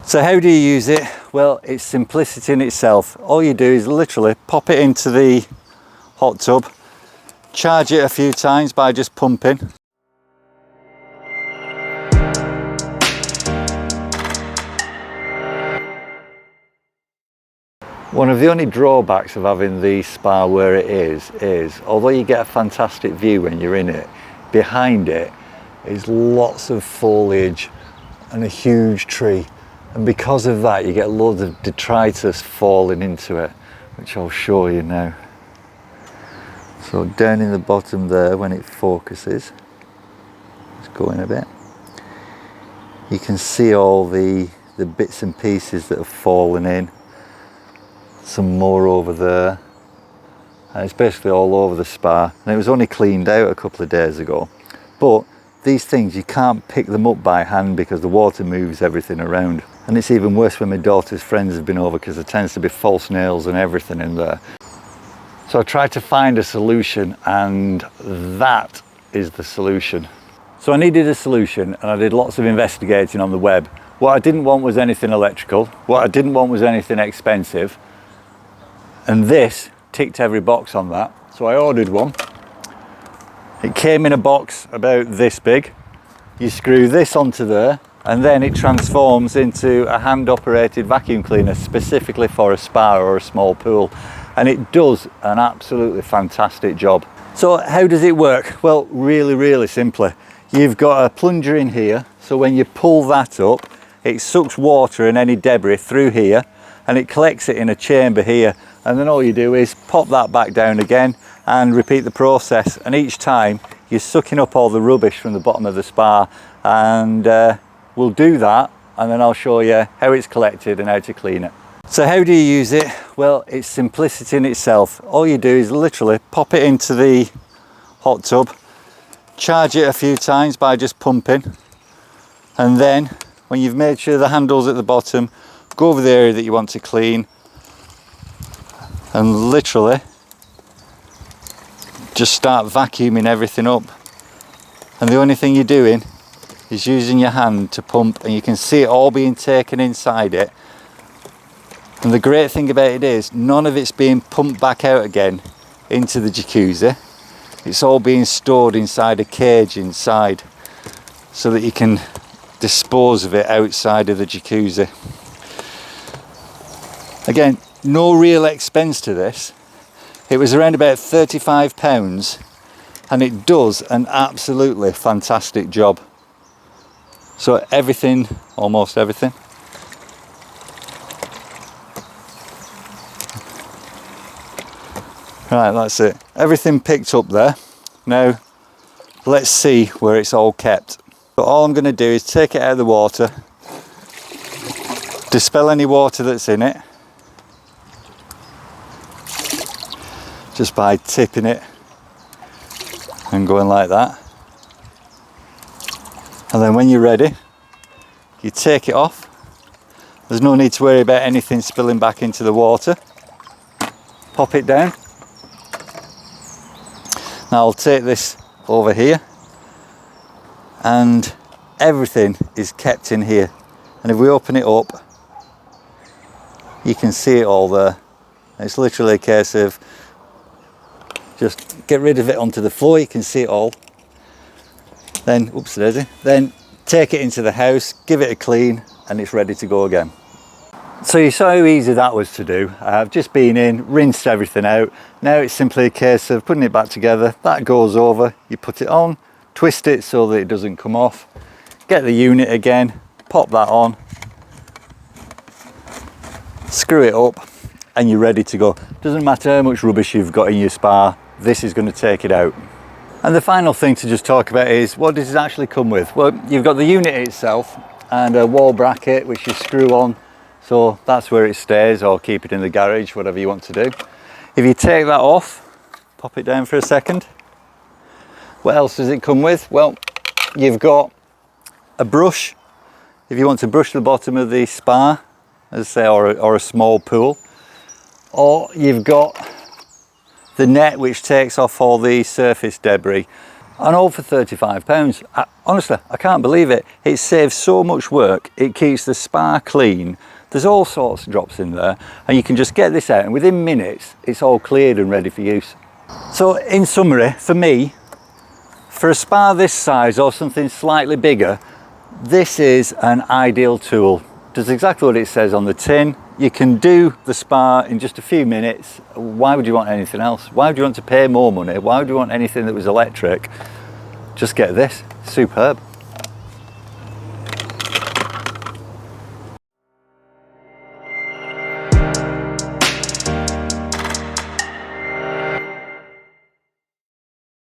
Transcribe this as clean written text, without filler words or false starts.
So how do you use it? Well, it's simplicity in itself. All you do is literally pop it into the hot tub, charge it a few times by just pumping. One of the only drawbacks of having the spa where it is although you get a fantastic view when you're in it, behind it is lots of foliage and a huge tree. And because of that, you get loads of detritus falling into it, which I'll show you now. So down in the bottom there, when it focuses, let's go in a bit, you can see all the bits and pieces that have fallen in. Some more over there, and it's basically all over the spa, and it was only cleaned out a couple of days ago. But these things, you can't pick them up by hand because the water moves everything around. And it's even worse when my daughter's friends have been over because there tends to be false nails and everything in there. So I tried to find a solution, and that is the solution. So I needed a solution, and I did lots of investigating on the web. What I didn't want was anything electrical. What I didn't want was anything expensive. And this ticked every box on that. So I ordered one. It came in a box about this big. You screw this onto there, and then it transforms into a hand-operated vacuum cleaner specifically for a spa or a small pool. And it does an absolutely fantastic job. So how does it work? Well, really simply. You've got a plunger in here, so when you pull that up, it sucks water and any debris through here, and it collects it in a chamber here. And then all you do is pop that back down again and repeat the process. And each time you're sucking up all the rubbish from the bottom of the spa, and we'll do that, and then I'll show you how it's collected and how to clean it. So how do you use it? Well, it's simplicity in itself. All you do is literally pop it into the hot tub, charge it a few times by just pumping, and then when you've made sure the handle's at the bottom, go over the area that you want to clean, and literally just start vacuuming everything up. And the only thing you're doing is using your hand to pump, and you can see it all being taken inside it. And the great thing about it is none of it's being pumped back out again into the jacuzzi. It's all being stored inside a cage inside, so that you can dispose of it outside of the jacuzzi. Again, no real expense to this. It was around about £35, and it does an absolutely fantastic job. So everything, almost everything. Right, that's it. Everything picked up there. Now, let's see where it's all kept. But all I'm going to do is take it out of the water, dispel any water that's in it, just by tipping it and going like that. And then when you're ready, you take it off. There's no need to worry about anything spilling back into the water. Pop it down. Now I'll take this over here, and everything is kept in here. And if we open it up, you can see it all there. It's literally a case of just get rid of it onto the floor. You can see it all. Then, oops daisy, then take it into the house, give it a clean, and it's ready to go again. So you saw how easy that was to do. I've just been in, rinsed everything out. Now it's simply a case of putting it back together. That goes over, you put it on, twist it so that it doesn't come off. Get the unit again, pop that on, screw it up, and you're ready to go. Doesn't matter how much rubbish you've got in your spa, this is going to take it out. And the final thing to just talk about is, what does it actually come with? Well, you've got the unit itself and a wall bracket which you screw on, so that's where it stays, or keep it in the garage, whatever you want to do. If you take that off, pop it down for a second. What else does it come with? Well, you've got a brush if you want to brush the bottom of the spa, as I say, or a small pool. Or you've got the net which takes off all the surface debris. and all for £35. Honestly, I can't believe it. It saves so much work. It keeps the spa clean. There's all sorts of drops in there, and you can just get this out and within minutes it's all cleared and ready for use. So in summary, for me, for a spa this size or something slightly bigger, this is an ideal tool. Does exactly what it says on the tin. You can do the spa in just a few minutes. Why would you want anything else? Why would you want to pay more money? Why would you want anything that was electric? Just get this. Superb.